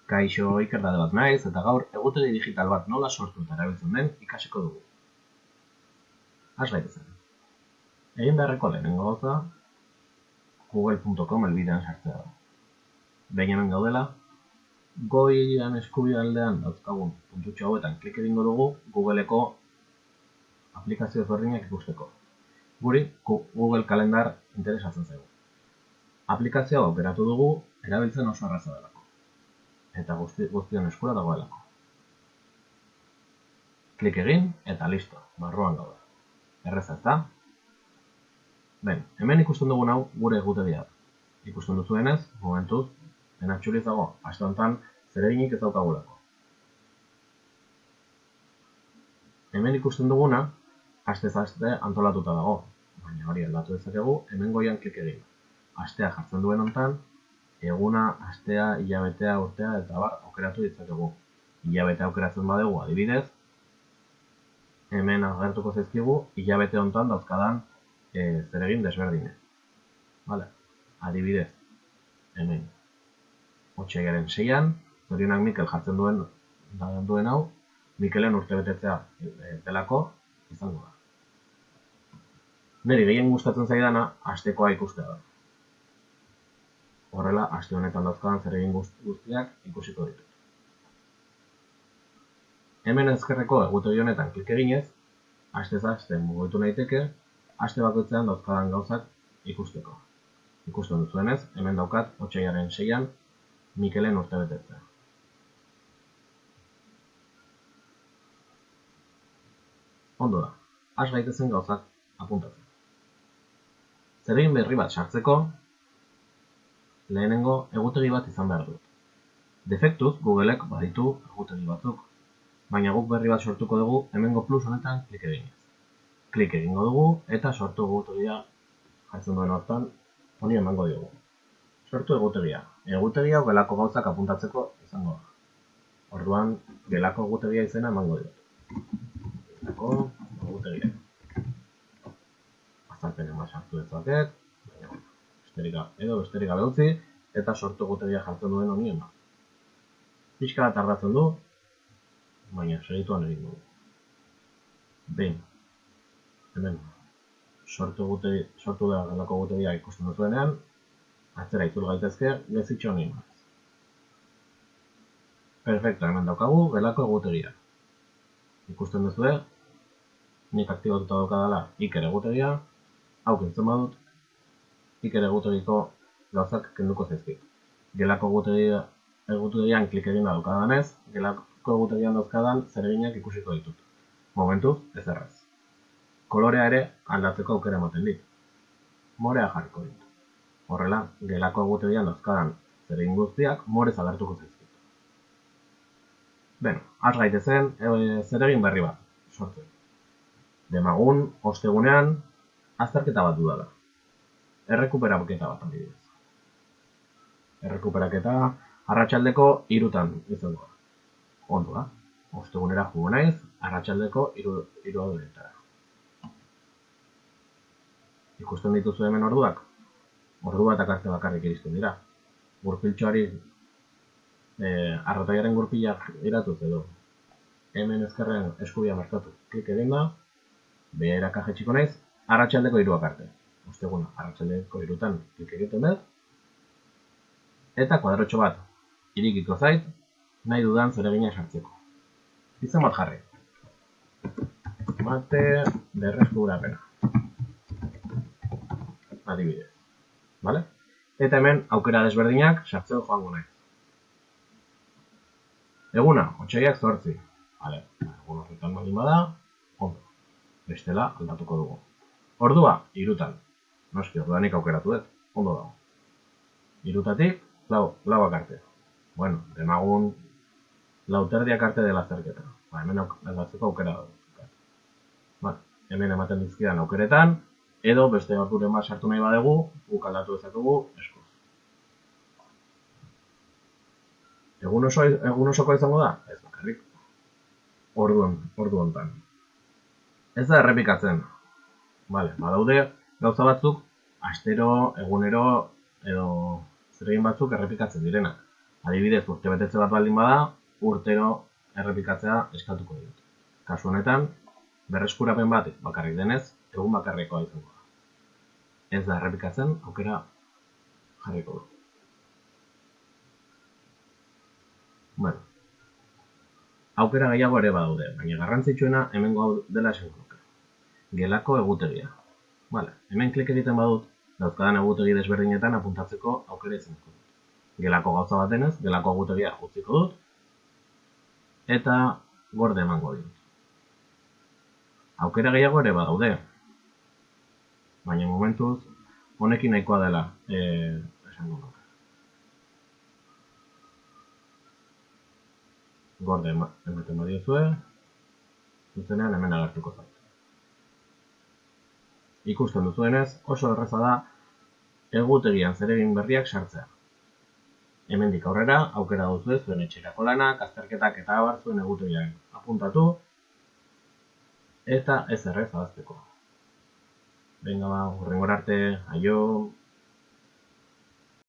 Kaixo, Ikerdade bat naiz, eta gaur egutegi digital bat nola sortu eta erabiltzen den ikasiko dugu. Has gaitezen. Egin beharreko lehenengo gauza, google.com helbidean sartzea da. Behin hemen gaudela, goian eskubialdean dauzkagun puntutxo hauetan klik egingo dugu Googleeko aplikazio ezberdinak ikusteko. Guri Google Kalendar interesatzen zaigu. Aplikazioa aukeratu dugu erabiltzen oso erraza delako. Eta guztion eskura dagoelako. Klik egin eta listo, barruan gaude. Erreza ezta? Hemen ikusten dugun hau gure egutegia da. Ikusten duzuenez, momentuz, dena txuriz dago, aste honetan zereginik ez daukagulako. Hemen ikusten duguna, astez aste antolatuta dago, baina hori aldatu dezakegu, hemen goian klik egin. Astea jartzen duen honetan, eguna, astea, hilabetea, urtea eta bar aukeratu ditzakegu. Hilabetea aukeratzen badugu adibidez, hemen agertuko zaizkigu hilabete honetan dauzkadan zeregin desberdine. Adibidez, hemen otsailaren 6an, zorionak Mikel jartzen duen hau, Mikelen urtebetetzea delako izango da. Niri gehien gustatzen zaidana astekoa ikustea da. Horrela, aste honetan dauzkadan zeregin guztiak ikusiko ditut. Hemen ezkerreko egutegi honetan klik eginez, astez aste mugitu naiteke, aste bakoitzean dauzkadan gauzak ikusteko. Ikusten duzuenez, hemen daukat otsailaren 6an Mikelen urtebetetzea. Ondo da, has gaitezen gauzak apuntatzen. Zeregin berri bat sartzeko, lehenengo egutegi bat izan behar dut. Defektuz, Googleek baditu egutegi batzuk, baina guk berri bat sortuko dugu hemengo plus honetan klik eginez. Klik egingo dugu eta sortu egutegia jartzen duen hortan honi emango diogu. Sortu egutegia. Egutegia gelako gauzak apuntatzeko izango da. Orduan, gelako egutegia izena emango dut. Gelako egutegia. Azalpenen bat sartu dezaket, besterik gabe utzi, eta sortu egutegia jartzen duen honi eman. Pixka bat tardatzen du, baina segituan egin dugu. Hemen, sortu da gelako egutegia ikusten duzuenean, atzera itzul gaitezke, gezitxo honi eman. Perfecto, hemen daukagu gelako egutegia. Ikusten duzue, nik aktibatuta daukadala Iker egutegia, hau kentzen badut, Iker egutegiko gauzak kenduko zaizkit. Gelako egutegian klik egin daukadanez, gelako egutegian dauzkadan zereginak ikusiko ditut. Momentuz, ez erraz. Kolorea ere aldatzeko aukera ematen dit. Morea jarriko dit. Horrela, gelako egutegian dauzkadan zeregin guztiak morez agertuko zaizkit. Has gaitezen zeregin berri bat sortzen. Demagun, ostegunean, azterketa bat dudala. Errekuperaketa bat adibidez. Errekuperaketa arratsaldeko 3:00 izango da. Ondo da. Ostegunera joango naiz, arratsaldeko 3:00. Ikusten dituzu hemen orduak? Ordu batak arte bakarrik iristen dira. Gurpiltxoari arrotaiaren gurpilak iratuz edo hemen ezkerrean eskubia markatu. Klik egin da, beheraka jaitsiko naiz, arratsaldeko 3:00 arte. Osteguna, arratsaldeko 3:00 klik egiten dut, eta kuadrotxo bat irikiko zait, nahi dudan zeregina sartzeko. Izen bat jarri. Mate berreskurapena. Adibidez. Eta hemen aukera desberdinak sartzen joango naiz. Eguna, otsailak 8. Egun horretan baldin bada, ondo. Bestela aldatuko dugu. Ordua, 3:00. Noski, orduanik aukeratu dut, ondo dago. 3:00-tik 4:00 arte. Demagun 4:30 arte dela azterketa. Hemen aldatzeko aukera dut. Hemen ematen dizkidan aukeretan, edo beste orduren bat sartu nahi badegu, guk aldatu dezakegu eskuz. Egun osoko izango da? Ez bakarrik. Ordu hontan. Ez da errepikatzen. Badaude gauza batzuk, astero, egunero, edo zeregin batzuk errepikatzen direnak. Adibidez, urtebetetze bat baldin bada, urtero errepikatzea eskatuko dut. Kasu honetan, berreskurapen bat bakarrik denez, egun bakarrekoa izango da. Ez da errepikatzen, aukera jarriko du. Bueno, aukera gehiago ere badaude, baina garrantzitsuena hemengo hau dela esango nuke. Gelako egutegia. Vale, hemen klik egiten badut, dauzkadan egutegi desberdinetan apuntatzeko aukera izango dut. Gelako gauza bat denez, gelako egutegia utziko dut, eta gorde emango dut. Aukera gehiago ere badaude, baina momentuz honekin nahikoa dela esango nuke. Gorde ematen badiozue, zuzenean hemen agertuko zait. Ikusten duzuenez, oso erraza da egutegian zeregin berriak sartzea. Hemendik aurrera, aukera duzue zuen etxerako lanak, azterketak eta abar zuen egutegian apuntatu, eta ez errez ahazteko. Venga ba, hurrengora arte, aio!